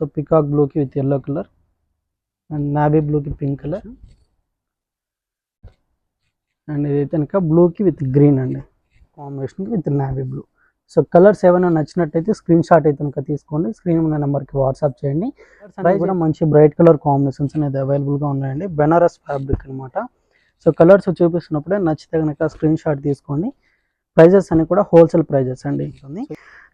So peacock బ్లూకి with yellow colour and navy బ్లూకి pink colour and ఇదైతే కనుక బ్లూకి విత్ గ్రీన్ అండి combination with navy blue. So colours ఏమైనా నచ్చినట్టయితే స్క్రీన్ షాట్ అయితే కనుక తీసుకోండి, స్క్రీన్ ఉన్న నెంబర్కి వాట్సాప్ చేయండి. ప్రైస్ కూడా మంచి బ్రైట్ కలర్ కాంబినేషన్స్ అనేది అవైలబుల్గా ఉన్నాయండి. బెనారస్ ఫ్యాబ్రిక్ అనమాట. సో కలర్స్ చూపిస్తున్నప్పుడే నచ్చితే కనుక స్క్రీన్ షాట్ తీసుకోండి. ప్రైజెస్ అన్ని కూడా హోల్సేల్ ప్రైజెస్ అండి.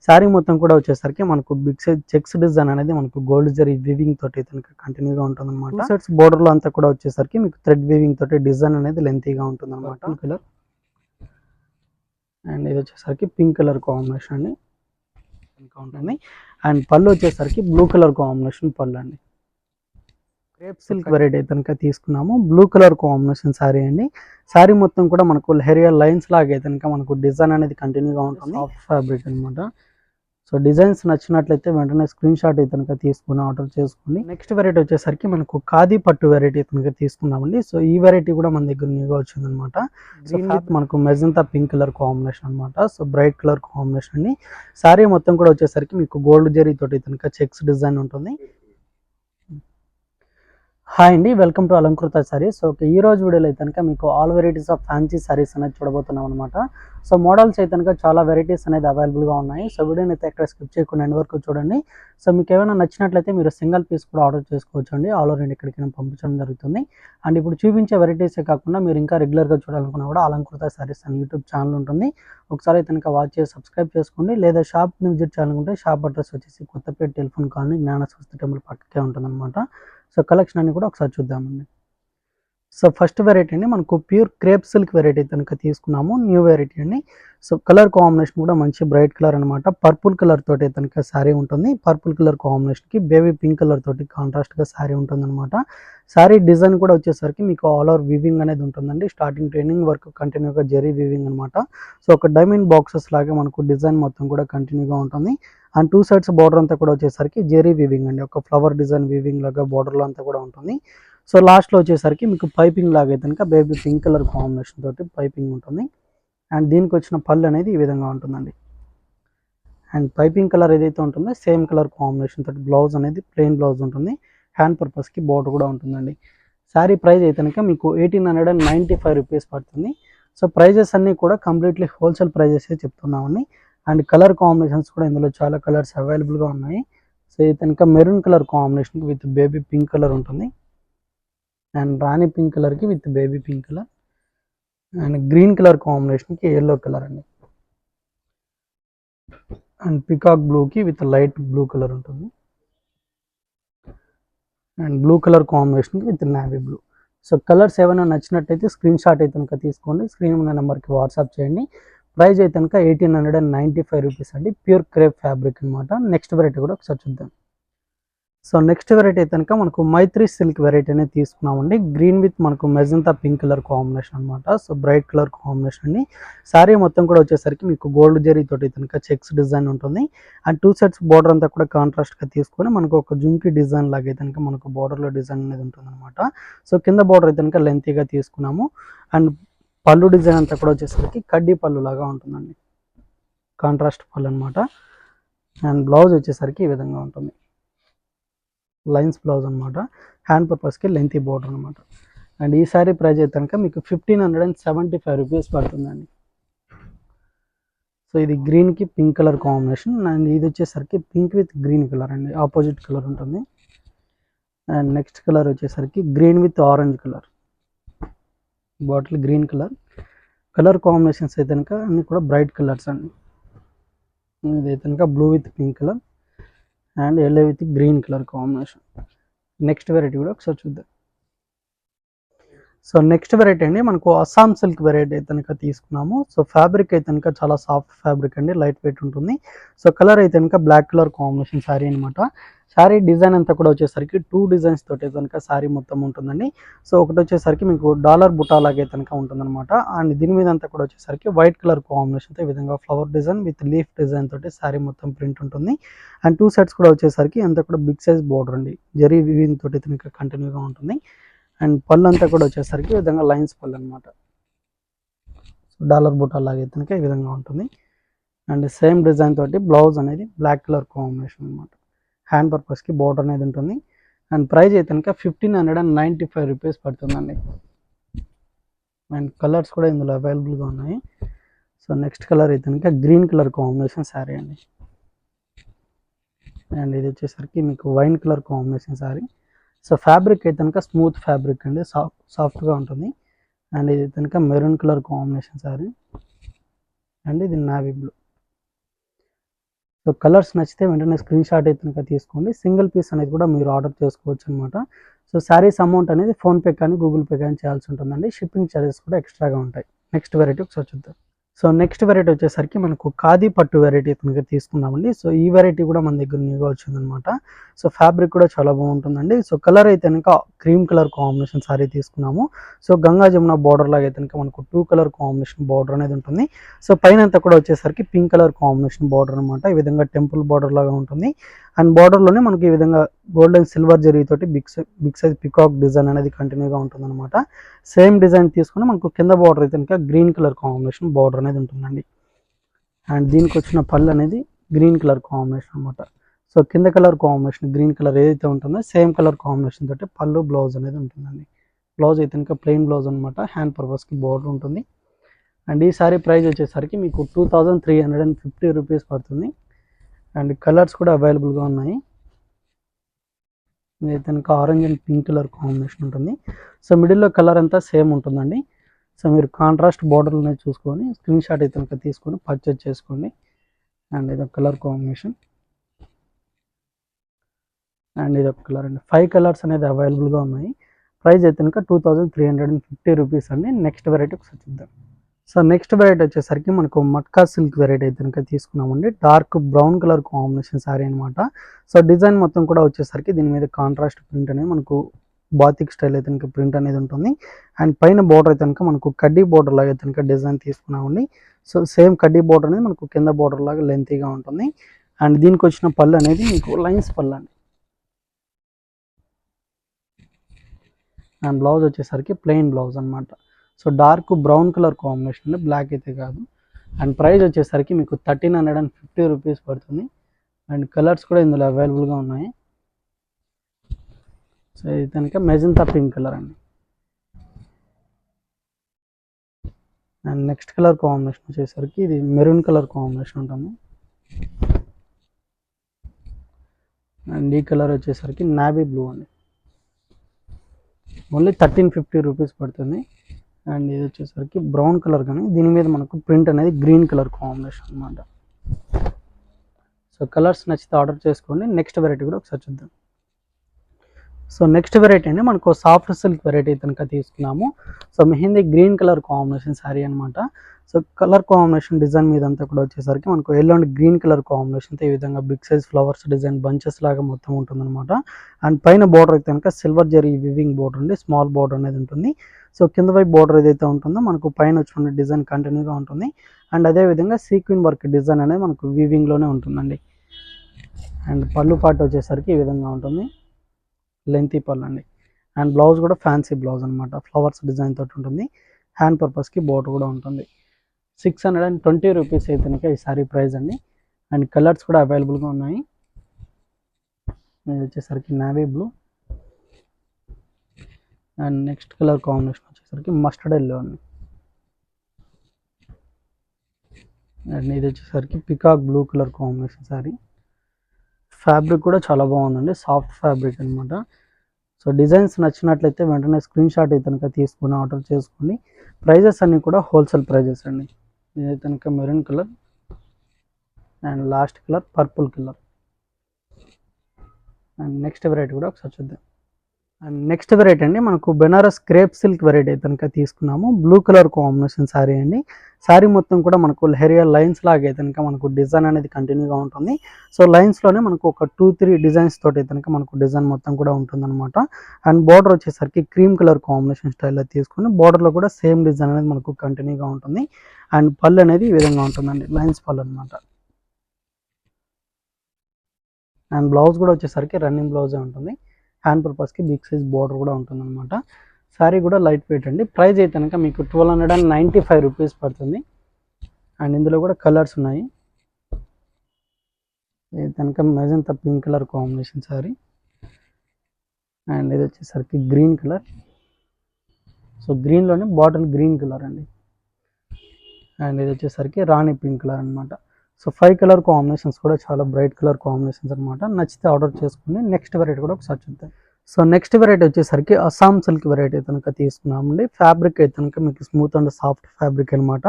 శారీ మొత్తం కూడా వచ్చేసరికి మనకు బిగ్ సైజ్ చెక్స్ డిజైన్ అనేది మనకు గోల్డ్ జరీ వీవింగ్ తోటి కనుక కంటిన్యూగా ఉంటుంది అనమాట. సెట్స్ బోర్డర్ లో అంతా కూడా వచ్చేసరికి మీకు థ్రెడ్ వీవింగ్ తోటి డిజైన్ అనేది లెంతీగా ఉంటుంది అనమాట. కలర్ అండ్ ఇది వచ్చేసరికి పింక్ కలర్ కాంబినేషన్ అండి ఇంకా ఉంటుంది. అండ్ పళ్ళు వచ్చేసరికి బ్లూ కలర్ కాంబినేషన్ పళ్ళు అండి. క్రేప్ సిల్క్ వెరైటీ కనుక తీసుకున్నాము, బ్లూ కలర్ కాంబినేషన్ శారీ అండి. శారీ మొత్తం కూడా మనకు లెహరియా లైన్స్ లాగా కనుక మనకు డిజైన్ అనేది కంటిన్యూగా ఉంటుంది. సాఫ్ట్ ఫ్యాబ్రిక్ అనమాట. సో డిజైన్స్ నచ్చినట్లయితే వెంటనే స్క్రీన్ షాట్ అయితే కనుక తీసుకుని ఆర్డర్ చేసుకోండి. నెక్స్ట్ వెరైటీ వచ్చేసరికి మనకు ఖాదీ పట్టు వెరైటీ కనుక తీసుకున్నామండి. సో ఈ వెరైటీ కూడా మన దగ్గర న్యూగా వచ్చిందనమాట. గ్రీన్ విత్ మనకు మెజంతా పింక్ కలర్ కాంబినేషన్ అనమాట. సో బ్రైట్ కలర్ కాంబినేషన్ అండి. శారీ మొత్తం కూడా వచ్చేసరికి మీకు గోల్డ్ జరీ తోటి కనుక చెక్స్ డిజైన్ ఉంటుంది. హాయ్ అండి, welcome to Alankrita saris. Okay, ఈ రోజు వీడియోలో అయితే కనుక మీకు all varieties of fancy saris అనేది చూడబోతున్నాం అనమాట. సో మోడల్స్ అయితే కనుక చాలా వెరైటీస్ అనేది అవైలబుల్గా ఉన్నాయి. సో వీడియోని అయితే ఎక్కడ స్కిప్ చేయకుండా ఎండ్ వరకు చూడండి. సో మీకు ఏమైనా నచ్చినట్లయితే మీరు సింగిల్ పీస్ కూడా ఆర్డర్ చేసుకోవచ్చు అండి. ఆల్ ఓవర్ ఇండియా ఎక్కడికైనా పంపించడం జరుగుతుంది. అండ్ ఇప్పుడు చూపించే వెరైటీసే కాకుండా మీరు ఇంకా రెగ్యులర్గా చూడాలనుకున్నా కూడా అలంకృత సారీస్ అని యూట్యూబ్ ఛానల్ ఉంటుంది. ఒకసారి అయితే కనుక వాచ్ చేసి సబ్స్క్రైబ్ చేసుకోండి. లేదా షాప్ని విజిట్ చేయాలనుకుంటే షాప్ అడ్రస్ వచ్చేసి కొత్తపేట టెలిఫోన్ కాలనీ జ్ఞాన స్వస్తి టెంపుల్ పక్కకే ఉంటుంది అనమాట. సో కలెక్షన్ అన్ని కూడా ఒకసారి చూద్దామండి. సో ఫస్ట్ వెరైటీ అండి మనకు ప్యూర్ క్రేప్ సిల్క్ వెరైటీ కనుక తీసుకున్నాము, న్యూ వెరైటీ అండి. సో కలర్ కాంబినేషన్ కూడా మంచి బ్రైట్ కలర్ అనమాట. పర్పుల్ కలర్ తోటి కనుక శారీ ఉంటుంది. పర్పుల్ కలర్ కాంబినేషన్కి బేబీ పింక్ కలర్ తోటి కాంట్రాస్ట్గా శారీ ఉంటుంది అనమాట. శారీ డిజైన్ కూడా వచ్చేసరికి మీకు ఆల్ ఓవర్ వీవింగ్ అనేది ఉంటుందండి. స్టార్టింగ్ ట్రైనింగ్ వరకు కంటిన్యూగా జరీ వీవింగ్ అనమాట. సో ఒక డైమండ్ బాక్సెస్ లాగా మనకు డిజైన్ మొత్తం కూడా కంటిన్యూగా ఉంటుంది. అండ్ టూ సైడ్స్ బార్డర్ అంతా కూడా వచ్చేసరికి జెరీ వీవింగ్ అండి, ఒక ఫ్లవర్ డిజైన్ వీవింగ్ లాగా బార్డర్లో అంతా కూడా ఉంటుంది. సో లాస్ట్లో వచ్చేసరికి మీకు పైపింగ్ లాగా అయితే కనుక బేబీ పింక్ కలర్ కాంబినేషన్ తోటి పైపింగ్ ఉంటుంది. అండ్ దీనికి వచ్చిన పళ్ళు అనేది ఈ విధంగా ఉంటుందండి. అండ్ పైపింగ్ కలర్ ఏదైతే ఉంటుందో సేమ్ కలర్ కాంబినేషన్ తోటి బ్లౌజ్ అనేది ప్లెయిన్ బ్లౌజ్ ఉంటుంది. హ్యాండ్ పర్పస్కి బార్డర్ కూడా ఉంటుందండి. శారీ ప్రైస్ అయితే కనుక మీకు 1895 రూపీస్ పడుతుంది. సో ప్రైజెస్ అన్నీ కూడా కంప్లీట్లీ హోల్సేల్ ప్రైజెస్ చెప్తున్నామండి. అండ్ కలర్ కాంబినేషన్స్ కూడా ఇందులో చాలా కలర్స్ అవైలబుల్గా ఉన్నాయి. సో ఇది కనుక maroon colour combination with baby pink colour ఉంటుంది. అండ్ రాణి పింక్ కలర్కి with baby pink colour and green colour కాంబినేషన్కి ఎల్లో కలర్ అండి. అండ్ పికాక్ బ్లూకి విత్ లైట్ బ్లూ కలర్ ఉంటుంది. And blue colour combination with navy blue. So colours ఏమైనా నచ్చినట్టయితే screen shot అయితే కనుక తీసుకోండి, స్క్రీన్ ఉన్న నెంబర్కి వాట్సాప్ చేయండి. ప్రైస్ అయితే కనుక 1895 రూపీస్ అండి. ప్యూర్ క్రేప్ ఫ్యాబ్రిక్ అనమాట. నెక్స్ట్ వెరైటీ కూడా ఒకసారి చూద్దాం. సో నెక్స్ట్ వెరైటీ అయితే కనుక మనకు మైత్రి సిల్క్ వెరైటీ అనేది తీసుకున్నామండి. గ్రీన్ విత్ మనకు మెజంతా పింక్ కలర్ కాంబినేషన్ అనమాట. సో బ్రైట్ కలర్ కాంబినేషన్ అండి. శారీ మొత్తం కూడా వచ్చేసరికి మీకు గోల్డ్ జరీ తోటి కనుక చెక్స్ డిజైన్ ఉంటుంది. అండ్ టూ సైడ్స్ బార్డర్ అంతా కూడా కాంట్రాస్ట్గా తీసుకొని మనకు ఒక జుంకి డిజైన్ లాగా అయితే కనుక మనకు బార్డర్లో డిజైన్ అనేది ఉంటుంది అనమాట. సో కింద బార్డర్ అయితే కనుక లెంతీగా తీసుకున్నాము. అండ్ పళ్ళు డిజైన్ అంతా కూడా వచ్చేసరికి కడ్డీ పళ్ళు లాగా ఉంటుందండి, కాంట్రాస్ట్ పళ్ళు అనమాట. అండ్ బ్లౌజ్ వచ్చేసరికి ఈ విధంగా ఉంటుంది, లైన్స్ బ్లౌజ్ అనమాట. హ్యాండ్ పర్పస్కి లెంతీ బోర్డర్ అనమాట. అండ్ ఈ సారీ ప్రైస్ అయితే కనుక మీకు 1575 రూపీస్ పడుతుందండి. సో ఇది గ్రీన్కి పింక్ కలర్ కాంబినేషన్. అండ్ ఇది వచ్చేసరికి పింక్ విత్ గ్రీన్ కలర్ అండి, ఆపోజిట్ కలర్ ఉంటుంది. అండ్ నెక్స్ట్ కలర్ వచ్చేసరికి green with orange colour, bottle green colour. Colour combinations అయితే కనుక అన్నీ కూడా బ్రైట్ కలర్స్ అండి. ఇది అయితే కనుక blue with pink colour and yellow with green colour combination. Next variety కూడా ఒకసారి చూద్దాం. సో నెక్స్ట్ వెరైటీ అండి మనకు అస్సాం సిల్క్ వెరైటీ అయితే కనుక తీసుకున్నాము. సో ఫ్యాబ్రిక్ అయితే కనుక చాలా సాఫ్ట్ ఫ్యాబ్రిక్ అండి, లైట్ వెయిట్ ఉంటుంది. సో కలర్ అయితే కనుక బ్లాక్ కలర్ కాంబినేషన్ శారీ అనమాట. శారీ డిజైన్ అంతా కూడా వచ్చేసరికి 2 డిజైన్స్ తోటి కనుక శారీ మొత్తం ఉంటుందండి. సో ఒకటి వచ్చేసరికి మీకు డాలర్ బుటా లాగే కనుక ఉంటుందన్నమాట. అండ్ దీని మీద అంతా కూడా వచ్చేసరికి వైట్ కలర్ కాంబినేషన్తో ఈ విధంగా flower design with leaf design తోటి శారీ మొత్తం ప్రింట్ ఉంటుంది. అండ్ టూ సెట్స్ కూడా వచ్చేసరికి అంతా కూడా బిగ్ సైజ్ బోర్డర్ అండి, జరీ వివింగ్ తోటి కనుక కంటిన్యూగా ఉంటుంది. అండ్ పళ్ళు అంతా కూడా వచ్చేసరికి ఈ విధంగా లైన్స్ పళ్ళు అనమాట. డాలర్ బుటా లాగే కనుక ఈ విధంగా ఉంటుంది. అండ్ సేమ్ డిజైన్ తోటి బ్లౌజ్ అనేది బ్లాక్ కలర్ కాంబినేషన్ అనమాట. హ్యాండ్ పర్పస్కి బోర్డర్ అనేది ఉంటుంది. అండ్ ప్రైస్ అయితే కనుక 1595 రూపీస్ పడుతుందండి. అండ్ కలర్స్ కూడా ఇందులో అవైలబుల్గా ఉన్నాయి. సో నెక్స్ట్ కలర్ అయితే కనుక గ్రీన్ కలర్ కాంబినేషన్ శారీ అండి. అండ్ ఇది వచ్చేసరికి మీకు wine colour combination sari. So fabric అయితే కనుక స్మూత్ ఫ్యాబ్రిక్ అండి, సాఫ్ట్గా ఉంటుంది. అండ్ ఇది కనుక maroon colour combination sari. And ఇది నావీ బ్లూ. సో కలర్స్ నచ్చితే వెంటనే స్క్రీన్ షాట్ అయితే కనుక తీసుకోండి. సింగిల్ పీస్ అనేది కూడా మీరు ఆర్డర్ చేసుకోవచ్చు అనమాట. సో శారీస్ అమౌంట్ అనేది ఫోన్పే కానీ గూగుల్ పే కానీ చేయాల్సి ఉంటుందండి. షిప్పింగ్ ఛార్జెస్ కూడా ఎక్స్ట్రాగా ఉంటాయి. నెక్స్ట్ వెరైటీ ఒకసారి చూద్దాం. సో నెక్స్ట్ వెరైటీ వచ్చేసరికి మనకు ఖాదీ పట్టు వెరైటీ కనుక తీసుకున్నామండి. సో ఈ వెరైటీ కూడా మన దగ్గర న్యూగా వచ్చిందనమాట. సో ఫ్యాబ్రిక్ కూడా చాలా బాగుంటుందండి. సో కలర్ అయితే కనుక క్రీమ్ కలర్ కాంబినేషన్ సారీ తీసుకున్నాము. సో గంగా జమున బార్డర్ లాగా అయితే కనుక మనకు 2 కలర్ కాంబినేషన్ బార్డర్ అనేది ఉంటుంది. సో పైన అంతా కూడా వచ్చేసరికి పింక్ కలర్ కాంబినేషన్ బార్డర్ అనమాట. ఈ విధంగా టెంపుల్ బార్డర్ లాగా ఉంటుంది. అండ్ బార్డర్లోనే మనకి ఈ విధంగా గోల్డ్ అండ్ సిల్వర్ జరీతోటి బిగ్ సైజ్ పికాక్ డిజైన్ అనేది కంటిన్యూగా ఉంటుంది అనమాట. సేమ్ డిజైన్ తీసుకుని మనకు కింద బార్డర్ అయితే కనుక గ్రీన్ కలర్ కాంబినేషన్ బార్డర్ అనేది ఉంటుందండి. అండ్ దీనికి వచ్చిన పళ్ళు అనేది గ్రీన్ కలర్ కాంబినేషన్ అనమాట. సో కింద కలర్ కాంబినేషన్ గ్రీన్ కలర్ ఏదైతే ఉంటుందో సేమ్ కలర్ కాంబినేషన్ తోటి పళ్ళు బ్లౌజ్ అనేది ఉంటుందండి. బ్లౌజ్ అయితే కనుక ప్లెయిన్ బ్లౌజ్ అనమాట. హ్యాండ్ పర్పస్కి బార్డర్ ఉంటుంది. అండ్ ఈ సారీ ప్రైస్ వచ్చేసరికి మీకు 2350 రూపీస్ పడుతుంది. అండ్ కలర్స్ కూడా అవైలబుల్గా ఉన్నాయి. ఇది కనుక orange and pink colour combination ఉంటుంది. సో మిడిల్లో కలర్ అంతా సేమ్ ఉంటుందండి. సో మీరు కాంట్రాస్ట్ బార్డర్లోనే చూసుకొని స్క్రీన్ షాట్ అయితే కనుక తీసుకొని పర్చేజ్ చేసుకోండి. అండ్ ఇది ఒక కలర్ కాంబినేషన్. అండ్ ఇది ఒక కలర్ అండి. 5 కలర్స్ అనేది అవైలబుల్గా ఉన్నాయి. ప్రైస్ అయితే కనుక 2350 రూపీస్ అండి. నెక్స్ట్ వెరైటీ ఒకసారి చూద్దాం. సో నెక్స్ట్ వెరైటీ వచ్చేసరికి మనకు మట్కా సిల్క్ వెరైటీ అయితే కనుక తీసుకున్నామండి. Dark brown colour combination sari అనమాట. సో డిజైన్ మొత్తం కూడా వచ్చేసరికి దీని మీద కాంట్రాస్ట్ ప్రింట్ అనేది మనకు బాతిక్ స్టైల్ అయితే కనుక ప్రింట్ అనేది ఉంటుంది. అండ్ పైన బార్డర్ అయితే కనుక మనకు కడ్డీ బార్డర్ లాగా అయితే కనుక డిజైన్ తీసుకున్నామండి. సో సేమ్ కడ్డీ బార్డర్ అనేది మనకు కింద బార్డర్ లాగా లెంతీగా ఉంటుంది. అండ్ దీనికి వచ్చిన పళ్ళు అనేది మీకు లైన్స్ పళ్ళు అండి. అండ్ బ్లౌజ్ వచ్చేసరికి ప్లెయిన్ బ్లౌజ్ అనమాట. So dark brown colour combination, black అయితే కాదు. అండ్ ప్రైస్ వచ్చేసరికి మీకు 1350 రూపీస్ పడుతుంది. అండ్ కలర్స్ కూడా ఇందులో అవైలబుల్గా ఉన్నాయి. సో ఇది కనుక మెజంతా పింక్ కలర్ అండి. అండ్ నెక్స్ట్ కలర్ కాంబినేషన్ వచ్చేసరికి ఇది మెరూన్ కలర్ కాంబినేషన్ ఉంటుంది. అండ్ ఈ కలర్ వచ్చేసరికి నావీ బ్లూ అండి. ఓన్లీ 1350 రూపీస్ పడుతుంది. అండ్ ఇది వచ్చేసరికి బ్రౌన్ కలర్, కానీ దీని మీద మనకు ప్రింట్ అనేది గ్రీన్ కలర్ కాంబినేషన్ అనమాట. సో కలర్స్ నచ్చితే ఆర్డర్ చేసుకోండి. నెక్స్ట్ వెరైటీ కూడా ఒకసారి చూద్దాం. సో నెక్స్ట్ వెరైటీ అండి మనకు సాఫ్ట్ సిల్క్ వెరైటీ కనుక తీసుకున్నాము. So mehndi green colour combination sari అనమాట. సో కలర్ కాంబినేషన్ డిజైన్ మీద అంతా కూడా వచ్చేసరికి మనకు ఎల్లో అండ్ గ్రీన్ కలర్ కాంబినేషన్తో ఈ విధంగా big size flowers design bunches లాగా మొత్తం ఉంటుందన్నమాట. అండ్ పైన బార్డర్ అయితే కనుక సిల్వర్ జరీ వివింగ్ బార్డర్ అండి, స్మాల్ బార్డర్ అనేది ఉంటుంది. సో కింద వైపు బార్డర్ ఏదైతే ఉంటుందో మనకు పైన వచ్చిన డిజైన్ కంటిన్యూగా ఉంటుంది. అండ్ అదేవిధంగా సీక్వెన్ వర్క్ డిజైన్ అనేది మనకు వీవింగ్లోనే ఉంటుందండి. అండ్ పళ్ళు పాటు వచ్చేసరికి ఈ విధంగా ఉంటుంది, లెంతీ పళ్ళు అండి. అండ్ బ్లౌజ్ కూడా ఫ్యాన్సీ బ్లౌజ్ అనమాట, ఫ్లవర్స్ డిజైన్ తోటి ఉంటుంది. హ్యాండ్ పర్పస్కి బోర్డర్ కూడా ఉంటుంది. 620 రూపీస్ అయితే కనుక ఈ సారీ ప్రైస్ అండి. అండ్ కలర్స్ కూడా అవైలబుల్గా ఉన్నాయి. ఇది వచ్చేసరికి navy blue. And next colour combination వచ్చేసరికి మస్టర్డ్ ఎల్లో అండి. అండ్ ఇది వచ్చేసరికి peacock blue colour combination sorry. Fabric కూడా చాలా బాగుందండి, సాఫ్ట్ ఫ్యాబ్రిక్ అనమాట. సో డిజైన్స్ నచ్చినట్లయితే వెంటనే స్క్రీన్ షాట్ అయితే కనుక తీసుకుని ఆర్డర్ చేసుకోండి. ప్రైజెస్ అన్నీ కూడా హోల్సేల్ ప్రైజెస్ అండి. ఇది కనుక maroon colour and last colour purple colour. And next variety కూడా ఒకసారి చూద్దాం. అండ్ నెక్స్ట్ వెరైటీ అండి మనకు బెనారస్ క్రేప్ సిల్క్ వెరైటీ కనుక తీసుకున్నాము. బ్లూ కలర్ కాంబినేషన్ శారీ అండి. శారీ మొత్తం కూడా మనకు లెహరియా లైన్స్ లాగా కనుక మనకు డిజైన్ అనేది కంటిన్యూగా ఉంటుంది. సో లైన్స్లోనే మనకు ఒక 2-3 డిజైన్స్ తోటి కనుక మనకు డిజైన్ మొత్తం కూడా ఉంటుందన్నమాట. అండ్ బార్డర్ వచ్చేసరికి క్రీమ్ కలర్ కాంబినేషన్ స్టైల్లో తీసుకుని బార్డర్లో కూడా సేమ్ డిజైన్ అనేది మనకు కంటిన్యూగా ఉంటుంది. అండ్ పళ్ళు అనేది ఈ విధంగా ఉంటుందండి, లైన్స్ పళ్ళు అనమాట. అండ్ బ్లౌజ్ కూడా వచ్చేసరికి రన్నింగ్ బ్లౌజే ఉంటుంది. హ్యాండ్ పర్పస్కి బిగ్ సైజ్ బార్డర్ కూడా ఉంటుంది అనమాట. శారీ కూడా లైట్ వెయిట్ అండి. ప్రైస్ అయితే కనుక మీకు 1295 రూపీస్ పడుతుంది. అండ్ ఇందులో కూడా కలర్స్ ఉన్నాయి. ఇది కనుక magenta pink colour combination sari. And ఇది వచ్చేసరికి గ్రీన్ కలర్. సో గ్రీన్లోనే బాటిల్ గ్రీన్ కలర్ అండి. అండ్ ఇది వచ్చేసరికి రాణి పింక్ కలర్ అనమాట. సో 5 కలర్ కాంబినేషన్స్ కూడా చాలా బ్రైట్ కలర్ కాంబినేషన్స్ అనమాట. నచ్చితే ఆర్డర్ చేసుకుని నెక్స్ట్ వెరైటీ కూడా ఒకసారి చూద్దాం. సో నెక్స్ట్ వెరైటీ వచ్చేసరికి అస్సాం సిల్క్ వెరైటీ కనుక తీసుకున్నామండి. ఫ్యాబ్రిక్ అయితే కనుక మీకు స్మూత్ అండ్ సాఫ్ట్ ఫ్యాబ్రిక్ అనమాట.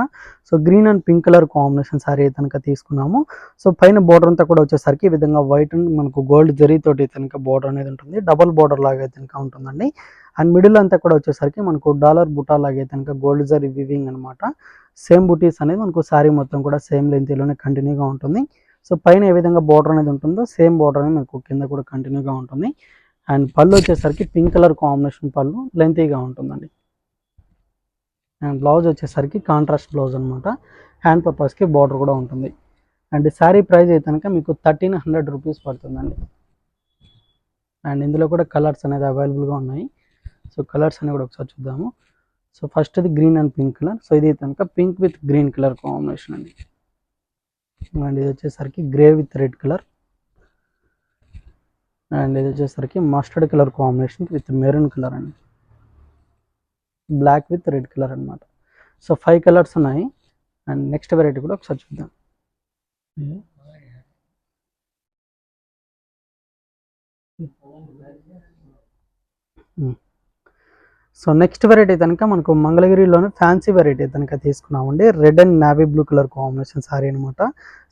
So green and pink colour combination sorry అయితే కనుక తీసుకున్నాము. సో పైన బోర్డర్ అంతా కూడా వచ్చేసరికి ఈ విధంగా వైట్ అండ్ మనకు గోల్డ్ జరీతోటి కనుక బోర్డర్ అనేది ఉంటుంది. డబల్ బోర్డర్ లాగా అయితే కనుక ఉంటుందండి. అండ్ మిడిల్ అంతా కూడా వచ్చేసరికి మనకు డాలర్ బుటా లాగా అయితే కనుక గోల్డ్ జరీ వివింగ్ అనమాట. సేమ్ బుటీస్ అనేది మనకు శారీ మొత్తం కూడా సేమ్ లెంత్లోనే కంటిన్యూగా ఉంటుంది. సో పైన ఏ విధంగా బోర్డర్ అనేది ఉంటుందో సేమ్ బోర్డర్ అనేది మనకు కింద కూడా కంటిన్యూగా ఉంటుంది. అండ్ పళ్ళు వచ్చేసరికి పింక్ కలర్ కాంబినేషన్ పళ్ళు లెంతీగా ఉంటుందండి. అండ్ బ్లౌజ్ వచ్చేసరికి కాంట్రాస్ట్ బ్లౌజ్ అనమాట. హ్యాండ్ పర్పస్కి బార్డర్ కూడా ఉంటుంది. అండ్ శారీ ప్రైస్ అయితే కనుక మీకు 1300 రూపీస్ పడుతుందండి. అండ్ ఇందులో కూడా కలర్స్ అనేది అవైలబుల్గా ఉన్నాయి. సో కలర్స్ అనేవి కూడా ఒకసారి చూద్దాము. సో ఫస్ట్ ఇది green and pink colour. So ఇది కనుక pink with green colour combination అండి. అండ్ ఇది వచ్చేసరికి grey with red colour. And ఇది వచ్చేసరికి mustard colour combination with maroon colour అండి. బ్లాక్ విత్ రెడ్ కలర్ అనమాట. సో 5 కలర్స్ ఉన్నాయి. అండ్ నెక్స్ట్ వెరైటీ కూడా ఒకసారి చూద్దాం. సో నెక్స్ట్ వెరైటీ కనుక మనకు మంగళగిరిలోనే ఫ్యాన్సీ వెరైటీ కనుక తీసుకున్నామండి. Red and navy blue colour combination sari అనమాట.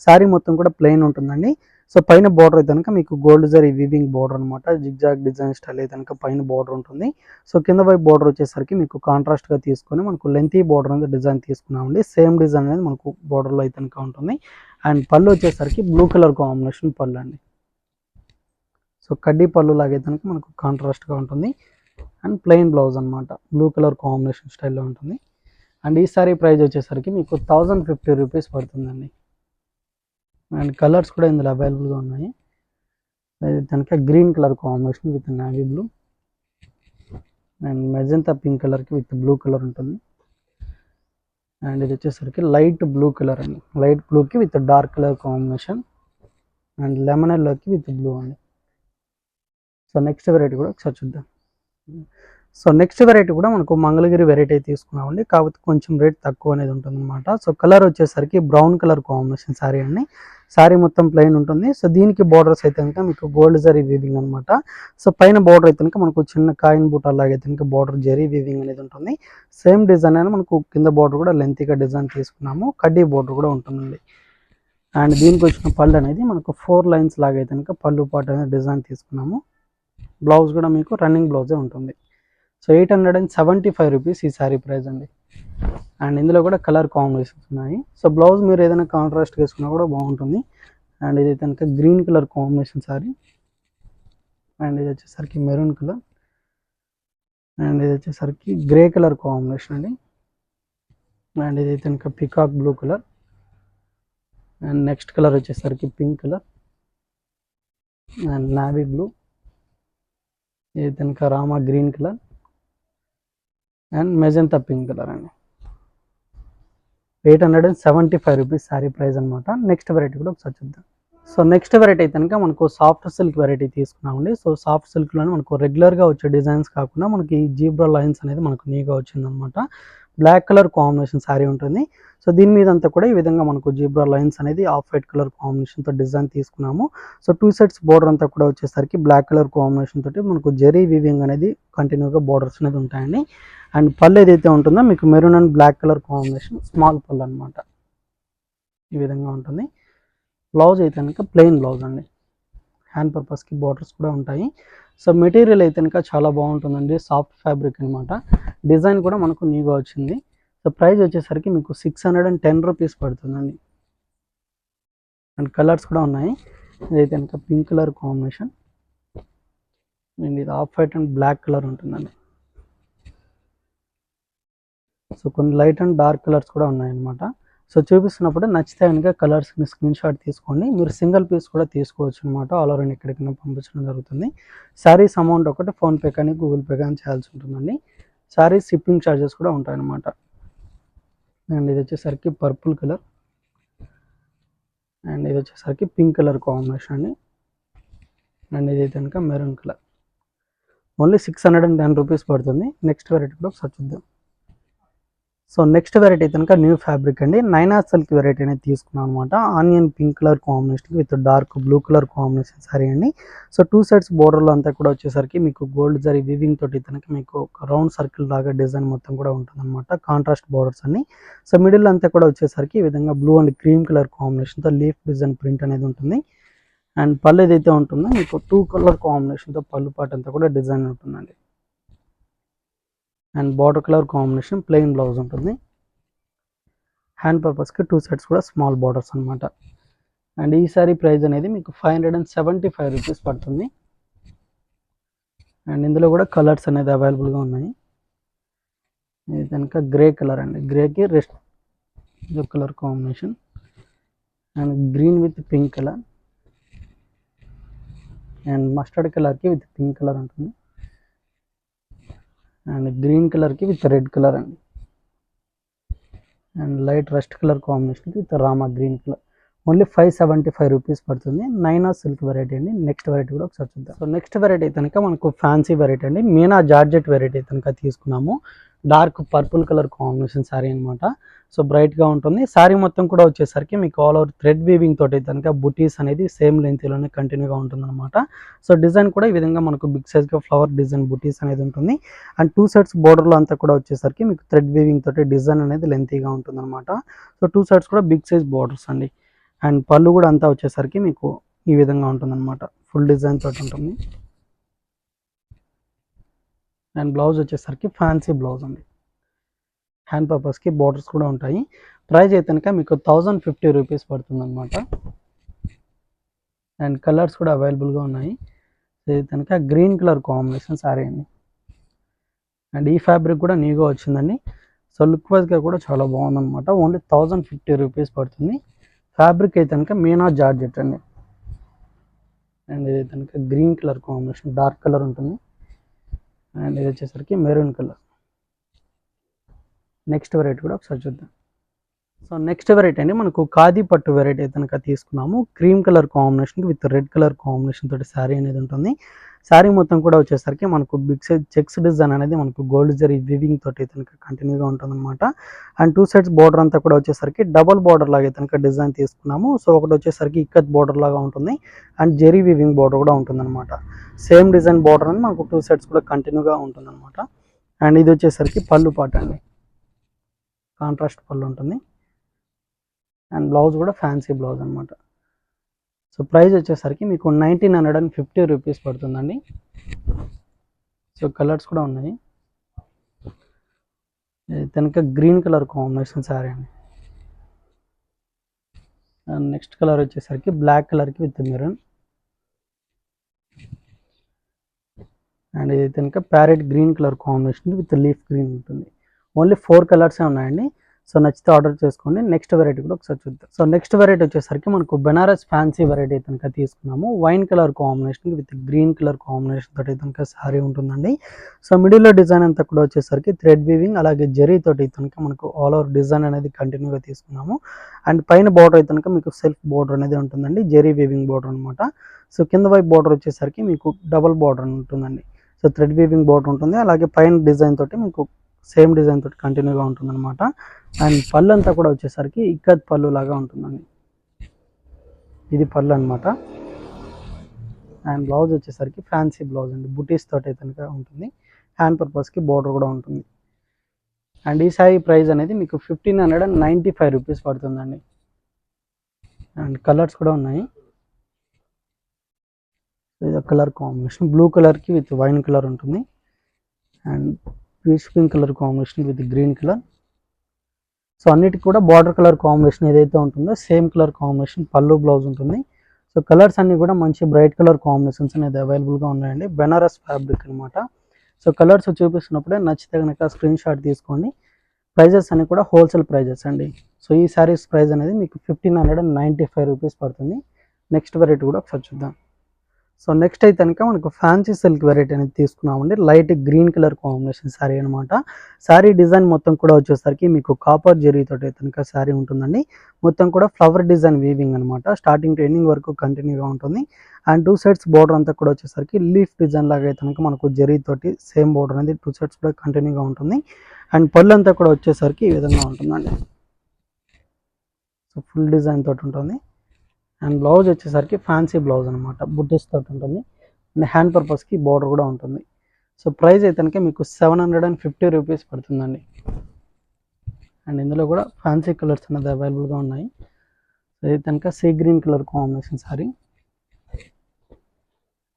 శారీ మొత్తం కూడా ప్లెయిన్ ఉంటుందండి. సో పైన బార్డర్ అయితే కనుక మీకు గోల్డ్ జరీ వీవింగ్ బార్డర్ అనమాట. జిగ్జాగ్ డిజైన్ స్టైల్ అయితే కనుక పైన బార్డర్ ఉంటుంది. సో కింద వైపు బార్డర్ వచ్చేసరికి మీకు కాంట్రాస్ట్గా తీసుకొని మనకు లెంతీ బార్డర్ అనేది డిజైన్ తీసుకున్నామండి. సేమ్ డిజైన్ అనేది మనకు బార్డర్లో అయితే కనుక ఉంటుంది. అండ్ పళ్ళు వచ్చేసరికి బ్లూ కలర్ కాంబినేషన్ పళ్ళు అండి. సో కడ్డీ పళ్ళు లాగైతే కనుక మనకు కాంట్రాస్ట్గా ఉంటుంది. అండ్ ప్లెయిన్ బ్లౌజ్ అనమాట. బ్లూ కలర్ కాంబినేషన్ స్టైల్లో ఉంటుంది. అండ్ ఈ సారీ ప్రైస్ వచ్చేసరికి మీకు 1050 రూపీస్ పడుతుందండి. అండ్ కలర్స్ కూడా ఇందులో అవైలబుల్గా ఉన్నాయి. కనుక green colour combination with navy blue and magenta pink కలర్కి విత్ బ్లూ కలర్ ఉంటుంది. అండ్ ఇది వచ్చేసరికి లైట్ బ్లూ కలర్ అండి. లైట్ బ్లూకి with dark colour combination and lemon ఎల్లోకి విత్ బ్లూ అండి. సో నెక్స్ట్ వెరైటీ కూడా ఒకసారి చూద్దాం. సో నెక్స్ట్ వెరైటీ కూడా మనకు మంగళగిరి వెరైటీ తీసుకున్నామండి. కాకపోతే కొంచెం రేట్ తక్కువ అనేది ఉంటుంది అనమాట. సో కలర్ వచ్చేసరికి బ్రౌన్ కలర్ కాంబినేషన్ శారీ అండి. శారీ మొత్తం ప్లెయిన్ ఉంటుంది. సో దీనికి బార్డర్స్ అయితే కనుక మీకు గోల్డ్ జరీ వీవింగ్ అనమాట. సో పైన బార్డర్ అయితే కనుక మనకు చిన్న కాయిన్ బూట లాగైతే కనుక బార్డర్ జరీ వీవింగ్ అనేది ఉంటుంది. సేమ్ డిజైన్ అయినా మనకు కింద బార్డర్ కూడా లెంతీగా డిజైన్ తీసుకున్నాము. కడ్డీ బార్డర్ కూడా ఉంటుందండి. అండ్ దీనికి వచ్చిన పళ్ళు అనేది మనకు 4 లైన్స్ లాగైతే కనుక పళ్ళు పాటు అనేది డిజైన్ తీసుకున్నాము. బ్లౌజ్ కూడా మీకు రన్నింగ్ బ్లౌజే ఉంటుంది. సో 875 రూపీస్ ఈ శారీ ప్రైస్ అండి. అండ్ ఇందులో కూడా కలర్ కాంబినేషన్స్ ఉన్నాయి. సో బ్లౌజ్ మీరు ఏదైనా కాంట్రాస్ట్ వేసుకున్నా కూడా బాగుంటుంది. అండ్ ఇది కనుక green colour combination sari. And ఇది వచ్చేసరికి మెరూన్ కలర్. అండ్ ఇది వచ్చేసరికి గ్రే కలర్ కాంబినేషన్ అండి. అండ్ ఇది కనుక peacock blue colour. And next colour వచ్చేసరికి pink colour and navy blue. ఇది కనుక Rama green colour and magenta pink colour అండి. 875 రూపీస్ శారీ ప్రైస్ అనమాట. నెక్స్ట్ వెరైటీ కూడా ఒకసారి చూద్దాం. సో నెక్స్ట్ వెరైటీ అయితే కనుక మనకు సాఫ్ట్ సిల్క్ వెరైటీ తీసుకున్నామండి. సో సాఫ్ట్ సిల్క్లోనే మనకు రెగ్యులర్గా వచ్చే డిజైన్స్ కాకుండా మనకి జీబ్రా లైన్స్ అనేది మనకు నీగా వచ్చిందనమాట. బ్లాక్ కలర్ కాంబినేషన్ శారీ ఉంటుంది. సో దీని మీద అంతా కూడా ఈ విధంగా మనకు జీబ్రా లైన్స్ అనేది ఆఫ్ వైట్ కలర్ కాంబినేషన్తో డిజైన్ తీసుకున్నాము. సో 2 సెట్స్ బోర్డర్ అంతా కూడా వచ్చేసరికి బ్లాక్ కలర్ కాంబినేషన్ తోటి మనకు జెరీ వీవింగ్ అనేది కంటిన్యూగా బోర్డర్స్ అనేది ఉంటాయండి. అండ్ పళ్ళు ఏదైతే ఉంటుందో మీకు maroon and black colour combination small పళ్ళు అనమాట. ఈ విధంగా ఉంటుంది. బ్లౌజ్ అయితే కనుక ప్లెయిన్ బ్లౌజ్ అండి. హ్యాండ్ పర్పస్కి బార్డర్స్ కూడా ఉంటాయి. సో మెటీరియల్ అయితే కనుక చాలా బాగుంటుందండి. సాఫ్ట్ ఫ్యాబ్రిక్ అనమాట. డిజైన్ కూడా మనకు న్యూగా వచ్చింది. సో ప్రైస్ వచ్చేసరికి మీకు 610 రూపీస్ పడుతుందండి. అండ్ కలర్స్ కూడా ఉన్నాయి. ఇదైతే కనుక పింక్ కలర్ కాంబినేషన్ అండ్ ఇది off white and black colour ఉంటుందండి. సో కొన్ని లైట్ అండ్ డార్క్ కలర్స్ కూడా ఉన్నాయన్నమాట. సో చూపిస్తున్నప్పుడు నచ్చితే కనుక కలర్స్ని స్క్రీన్ షాట్ తీసుకోండి. మీరు సింగిల్ పీస్ కూడా తీసుకోవచ్చు అనమాట. ఆల్ ఓవర్ ఎక్కడికైనా పంపించడం జరుగుతుంది. శారీస్ అమౌంట్ ఒకటి ఫోన్పే కానీ గూగుల్ పే కానీ చేయాల్సి ఉంటుందండి. శారీస్ షిప్పింగ్ ఛార్జెస్ కూడా ఉంటాయన్నమాట. అండ్ ఇది వచ్చేసరికి పర్పుల్ కలర్ అండ్ ఇది వచ్చేసరికి పింక్ కలర్ కాంబినేషన్ అండి. అండ్ ఇది కనుక మెరూన్ కలర్. ఓన్లీ 610 రూపీస్ పడుతుంది. నెక్స్ట్ వెరైటీ కూడా ఒకసారి చూద్దాం. సో నెక్స్ట్ వెరైటీ కనుక న్యూ ఫ్యాబ్రిక్ అండి. నైనా సిల్క్ వెరైటీ అనేది తీసుకున్నాం అనమాట. Onion pink colour combination with dark blue colour combination sorry అండి. సో 2 సైడ్స్ బోర్డర్లో అంతా కూడా వచ్చేసరికి మీకు గోల్డ్ జరీ వీవింగ్ తోటి కనుక మీకు ఒక రౌండ్ సర్కిల్ లాగా డిజైన్ మొత్తం కూడా ఉంటుంది అనమాట. కాంట్రాస్ట్ బోర్డర్స్ అన్ని. సో మిడిల్ అంతా కూడా వచ్చేసరికి ఈ విధంగా బ్లూ అండ్ క్రీమ్ కలర్ కాంబినేషన్తో లీఫ్ డిజైన్ ప్రింట్ అనేది ఉంటుంది. అండ్ పళ్ళు ఏదైతే ఉంటుందో మీకు 2 కలర్ కాంబినేషన్తో పళ్ళు పాట అంతా కూడా డిజైన్ ఉంటుందండి. And border colour combination plain blouse ఉంటుంది. హ్యాండ్ పర్పస్కి 2 సైడ్స్ కూడా స్మాల్ బార్డర్స్ అనమాట. అండ్ ఈ సారీ ప్రైస్ అనేది మీకు 575 రూపీస్ పడుతుంది. అండ్ ఇందులో కూడా కలర్స్ అనేది అవైలబుల్గా ఉన్నాయి. ఇది కనుక గ్రే కలర్ అండి. గ్రేకి rust colour combination and green with pink colour and mustard కలర్కి విత్ పింక్ కలర్ ఉంటుంది. అండ్ గ్రీన్ కలర్కి విత్ రెడ్ కలర్ అండి. అండ్ లైట్ రస్ట్ కలర్ కాంబినేషన్కి with Rama green colour. Only 575 rupees పడుతుంది. నైనా సిల్క్ వెరైటీ అండి. Next variety కూడా ఒకసారి చూద్దాం. సో నెక్స్ట్ వెరైటీ కనుక మనకు ఫ్యాన్సీ వెరైటీ అండి. మీనా జార్జెట్ వెరైటీ కనుక తీసుకున్నాము. Dark purple colour combination sari అనమాట. సో బ్రైట్గా ఉంటుంది. శారీ మొత్తం కూడా వచ్చేసరికి మీకు ఆల్ ఓవర్ థ్రెడ్ వీవింగ్ తోటి కనుక బుటీస్ అనేది సేమ్ లెంత్లోనే కంటిన్యూగా ఉంటుంది అనమాట. సో డిజైన్ కూడా ఈ విధంగా మనకు బిగ్ సైజ్గా ఫ్లవర్ డిజైన్ బుటీస్ అనేది ఉంటుంది. అండ్ 2 సైడ్స్ బోర్డర్లో అంతా కూడా వచ్చేసరికి మీకు థ్రెడ్ వీవింగ్ తోటి డిజైన్ అనేది లెంతీగా ఉంటుంది అనమాట. సో 2 సైడ్స్ కూడా బిగ్ సైజ్ బోర్డర్స్ అండి. అండ్ పళ్ళు కూడా అంతా వచ్చేసరికి మీకు ఈ విధంగా ఉంటుంది అనమాట. ఫుల్ డిజైన్ తోటి ఉంటుంది. అండ్ బ్లౌజ్ వచ్చేసరికి ఫ్యాన్సీ బ్లౌజ్ అండి. హ్యాండ్ పర్పస్కి బోర్డర్స్ కూడా ఉంటాయి. ప్రైస్ అయితే కనుక మీకు 1050 రూపీస్ పడుతుంది అనమాట. అండ్ కలర్స్ కూడా అవైలబుల్గా ఉన్నాయి. ఇది కనుక గ్రీన్ కలర్ కాంబినేషన్ శారీ అండి. అండ్ ఈ ఫ్యాబ్రిక్ కూడా న్యూగా వచ్చిందండి. సో లుక్ వైజ్గా కూడా చాలా బాగుందన్నమాట. ఓన్లీ 1050 రూపీస్ పడుతుంది. ఫ్యాబ్రిక్ అయితే కనుక మీనా జార్జెట్ అండి. అండ్ ఇది కనుక green colour combination dark colour ఉంటుంది. అండ్ ఇది వచ్చేసరికి మెరూన్ కలర్. నెక్స్ట్ వెరైటీ కూడా ఒకసారి చూద్దాం. సో నెక్స్ట్ వెరైటీ అండి మనకు ఖాదీ పట్టు వెరైటీ కనుక తీసుకున్నాము. Cream colour combination with red colour combination తోటి శారీ అనేది ఉంటుంది. శారీ మొత్తం కూడా వచ్చేసరికి మనకు బిగ్ సైజ్ చెక్స్ డిజైన్ అనేది మనకు గోల్డ్ జరీ వివింగ్ తోటి కనుక కంటిన్యూగా ఉంటుంది అనమాట. అండ్ 2 సైడ్స్ బార్డర్ అంతా కూడా వచ్చేసరికి డబల్ బార్డర్ లాగా కనుక డిజైన్ తీసుకున్నాము. సో ఒకటి వచ్చేసరికి ఇక్కత్ బార్డర్ లాగా ఉంటుంది. అండ్ జెరీ వివింగ్ బార్డర్ కూడా ఉంటుంది అనమాట. సేమ్ డిజైన్ బార్డర్ అని మనకు 2 సైడ్స్ కూడా కంటిన్యూగా ఉంటుంది అనమాట. అండ్ ఇది వచ్చేసరికి పళ్ళు పాట అండి. కాంట్రాస్ట్ పళ్ళు ఉంటుంది. అండ్ బ్లౌజ్ కూడా ఫ్యాన్సీ బ్లౌజ్ అనమాట. సో ప్రైస్ వచ్చేసరికి మీకు 1950 రూపీస్ పడుతుందండి. సో కలర్స్ కూడా ఉన్నాయి. కనుక గ్రీన్ కలర్ కాంబినేషన్ శారీ అండి. అండ్ నెక్స్ట్ కలర్ వచ్చేసరికి బ్లాక్ కలర్కి విత్ మెరూన్. అండ్ ఇది కనుక parrot green colour combination with leaf green ఉంటుంది. ఓన్లీ 4 కలర్సే ఉన్నాయండి. సో నచ్చితే ఆర్డర్ చేసుకోండి. నెక్స్ట్ వెరైటీ కూడా ఒకసారి చూద్దాం. సో నెక్స్ట్ వెరైటీ వచ్చేసరికి మనకు బెనారస్ ఫ్యాన్సీ వెరైటీ కనుక తీసుకున్నాము. Wine colour combination with green colour combination తోటి కనుక శారీ ఉంటుందండి. సో మిడిల్లో డిజైన్ అంతా కూడా వచ్చేసరికి థ్రెడ్ వీవింగ్ అలాగే జరీ తోటి కనుక మనకు ఆల్ ఓవర్ డిజైన్ అనేది కంటిన్యూగా తీసుకున్నాము. అండ్ పైన బార్డర్ అయితే కనుక మీకు సెల్ఫ్ బార్డర్ అనేది ఉంటుందండి. జరీ వీవింగ్ బార్డర్ అనమాట. సో కింద వైపు బార్డర్ వచ్చేసరికి మీకు డబల్ బార్డర్ ఉంటుందండి. సో థ్రెడ్ వీవింగ్ బార్డర్ ఉంటుంది. అలాగే పైన డిజైన్ తోటి మీకు సేమ్ డిజైన్ తోటి కంటిన్యూగా ఉంటుంది అనమాట. అండ్ పళ్ళు అంతా కూడా వచ్చేసరికి ఇక్కత్ పళ్ళు లాగా ఉంటుందండి. ఇది పళ్ళు అనమాట. అండ్ బ్లౌజ్ వచ్చేసరికి ఫ్యాన్సీ బ్లౌజ్ అండి. బుటీస్ తోటి అయితే కనుక ఉంటుంది. హ్యాండ్ పర్పస్కి బార్డర్ కూడా ఉంటుంది. అండ్ ఈ సారీ ప్రైస్ అనేది మీకు 1595 రూపీస్ పడుతుందండి. అండ్ కలర్స్ కూడా ఉన్నాయి. ఇది కలర్ కాంబినేషన్ బ్లూ కలర్కి విత్ వైన్ కలర్ ఉంటుంది. And peach pink colour combination with green colour. So అన్నిటికి కూడా బార్డర్ కలర్ కాంబినేషన్ ఏదైతే ఉంటుందో సేమ్ కలర్ కాంబినేషన్ పళ్ళు బ్లౌజ్ ఉంటుంది. సో కలర్స్ అన్నీ కూడా మంచి బ్రైట్ కలర్ కాంబినేషన్స్ అనేది అవైలబుల్గా ఉన్నాయండి. బెనారస్ ఫ్యాబ్రిక్ అనమాట. సో కలర్స్ చూపిస్తున్నప్పుడే నచ్చితే కనుక స్క్రీన్ షాట్ తీసుకోండి. ప్రైజెస్ అన్ని కూడా హోల్సేల్ ప్రైజెస్ అండి. సో ఈ శారీస్ ప్రైస్ అనేది మీకు 1595 రూపీస్ పడుతుంది. నెక్స్ట్ వెరైటీ కూడా ఒకసారి చూద్దాం. సో నెక్స్ట్ అయితే కనుక మనకు ఫ్యాన్సీ సిల్క్ వెరైటీ అనేది తీసుకున్నామండి. Light green colour combination sari అనమాట. శారీ డిజైన్ మొత్తం కూడా వచ్చేసరికి మీకు కాపర్ జరీతోటి అయితే కనుక శారీ ఉంటుందండి. మొత్తం కూడా ఫ్లవర్ డిజైన్ వీవింగ్ అనమాట. స్టార్టింగ్ టు ఎండింగ్ వరకు కంటిన్యూగా ఉంటుంది. అండ్ 2 సైడ్స్ బోర్డర్ అంతా కూడా వచ్చేసరికి లీఫ్ డిజైన్ లాగా అయితే కనుక మనకు జరీతోటి సేమ్ బోర్డర్ అనేది 2 సైడ్స్ కూడా కంటిన్యూగా ఉంటుంది. అండ్ పళ్ళు అంతా కూడా వచ్చేసరికి ఈ విధంగా ఉంటుందండి. సో ఫుల్ డిజైన్ తోటి ఉంటుంది. అండ్ బ్లౌజ్ వచ్చేసరికి ఫ్యాన్సీ బ్లౌజ్ అనమాట. బుట్టీస్ తోటి ఉంటుంది. అండ్ హ్యాండ్ పర్పస్కి బోర్డర్ కూడా ఉంటుంది. సో ప్రైస్ అయితే కనుక మీకు 750 రూపీస్ పడుతుందండి. అండ్ ఇందులో కూడా ఫ్యాన్సీ కలర్స్ అనేది అవైలబుల్గా ఉన్నాయి. సో ఇది కనుక sea green colour combination sari.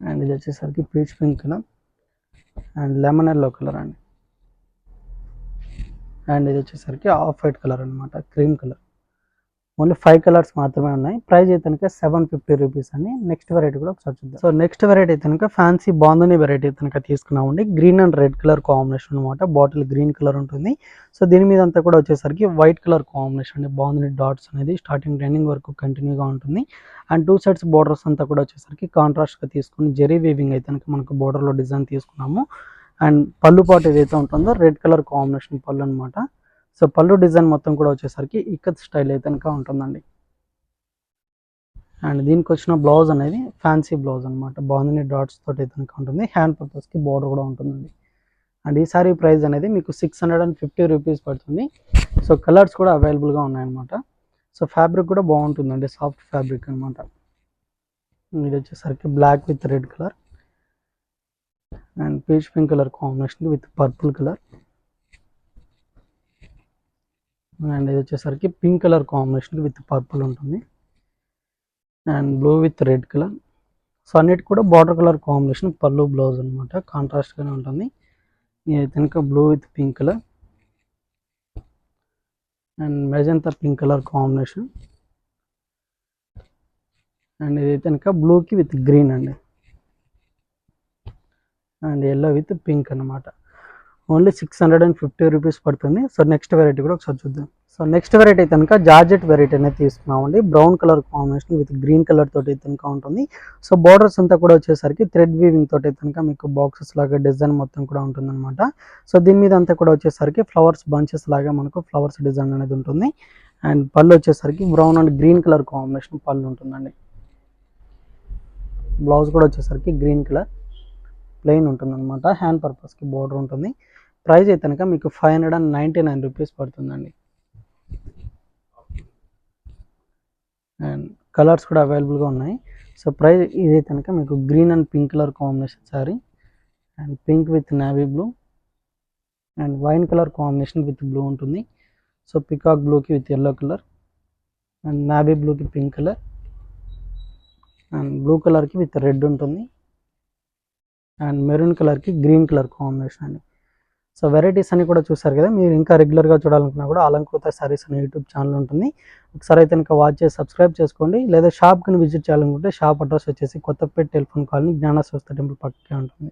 And ఇది వచ్చేసరికి peach pink colour and lemon yellow colour అండి. అండ్ ఇది వచ్చేసరికి ఆఫ్ వైట్ కలర్ అనమాట, క్రీమ్ కలర్. ఓన్లీ 5 కలర్స్ మాత్రమే ఉన్నాయి. ప్రైస్ అయితే కనుక 750 రూపీస్ అండి. నెక్స్ట్ వెరైటీ కూడా ఒకసారి చూద్దాం. సో నెక్స్ట్ వెరైటీ అయితే కనుక ఫ్యాన్సీ బాందని వెరైటీ కనుక తీసుకున్నామండి. Green and red colour combination అనమాట. బాటిల్ గ్రీన్ కలర్ ఉంటుంది. సో దీని మీద అంతా కూడా వచ్చేసరికి వైట్ కలర్ కాంబినేషన్ అండి. బాందని డాట్స్ అనేది స్టార్టింగ్ ఎండింగ్ వరకు కంటిన్యూగా ఉంటుంది. అండ్ 2 సైడ్స్ బోర్డర్స్ అంతా కూడా వచ్చేసరికి కాంట్రాస్ట్గా తీసుకుని జెరీ వీవింగ్ అయితే కనుక మనకు బోర్డర్లో డిజైన్ తీసుకున్నాము. అండ్ పళ్ళు పాటు ఏదైతే ఉంటుందో రెడ్ కలర్ కాంబినేషన్ పళ్ళు అనమాట. సో పళ్ళు డిజైన్ మొత్తం కూడా వచ్చేసరికి ఇక్కత్ స్టైల్ అయితే కనుక ఉంటుందండి. అండ్ దీనికి వచ్చిన బ్లౌజ్ అనేది ఫ్యాన్సీ బ్లౌజ్ అనమాట. బాగుంది డాట్స్ తోటి అయితే కనుక ఉంటుంది. హ్యాండ్ పర్పస్కి బోర్డర్ కూడా ఉంటుందండి. అండ్ ఈ సారీ ప్రైస్ అనేది మీకు 650 రూపీస్ పడుతుంది. సో కలర్స్ కూడా అవైలబుల్గా ఉన్నాయన్నమాట. సో ఫ్యాబ్రిక్ కూడా బాగుంటుందండి, సాఫ్ట్ ఫ్యాబ్రిక్ అనమాట. ఇది వచ్చేసరికి black with red colour and peach pink colour combination with purple colour. And ఇది వచ్చేసరికి pink colour combination with purple ఉంటుంది. And blue with red colour. So అన్నిటి కూడా బార్డర్ కలర్ కాంబినేషన్ పళ్ళు బ్లౌజ్ అనమాట. కాంట్రాస్ట్గానే ఉంటుంది. ఇది కనుక blue with pink colour and magenta pink colour combination. And ఇది కనుక బ్లూకి విత్ గ్రీన్ అండి. అండ్ ఎల్లో విత్ పింక్ అనమాట. ఓన్లీ 650 రూపీస్ పడుతుంది. సో నెక్స్ట్ వెరైటీ కూడా ఒకసారి చూద్దాం. సో నెక్స్ట్ వెరైటీ కనుక జార్జెట్ వెరైటీ అనేది తీసుకున్నామండి. Brown colour combination with green colour తోటి కనుక ఉంటుంది. సో బార్డర్స్ అంతా కూడా వచ్చేసరికి థ్రెడ్ వీవింగ్ తోటి కనుక మీకు బాక్సెస్ లాగా డిజైన్ మొత్తం కూడా ఉంటుంది అనమాట. సో దీని మీద అంతా కూడా వచ్చేసరికి ఫ్లవర్స్ బంచెస్ లాగా మనకు ఫ్లవర్స్ డిజైన్ అనేది ఉంటుంది. అండ్ పళ్ళు వచ్చేసరికి brown and green colour combination పళ్ళు ఉంటుందండి. బ్లౌజ్ కూడా వచ్చేసరికి గ్రీన్ కలర్ ప్లెయిన్ ఉంటుంది అనమాట. హ్యాండ్ పర్పస్కి బోర్డర్ ఉంటుంది. ప్రైస్ అయితే కనుక మీకు 599 రూపీస్ పడుతుందండి. అండ్ కలర్స్ కూడా అవైలబుల్గా ఉన్నాయి. సో ప్రైస్ ఇదే కనుక మీకు green and pink colour combination sari and pink with navy blue and wine colour combination with blue ఉంటుంది. సో పికాక్ బ్లూకి with yellow colour and navy బ్లూకి పింక్ కలర్ అండ్ బ్లూ కలర్కి విత్ రెడ్ ఉంటుంది. And maroon కలర్కి green colour combination అండి. So varieties అన్ని కూడా చూసారు కదా. మీరు ఇంకా రెగ్యులర్గా చూడాలనుకున్నా కూడా అలంకృత సారీస్ అనే యూట్యూబ్ ఛానల్ ఉంటుంది. ఒకసారి అయితే ఇంకా వాచ్ చేసి సబ్స్క్రైబ్ చేసుకోండి. లేదా షాప్కి విజిట్ చేయాలనుకుంటే షాప్ అడ్రస్ వచ్చేసి కొత్తపేట టెలిఫోన్ కాలనీ జ్ఞాన స్వస్థ టెంపుల్ పక్కనే ఉంటుంది.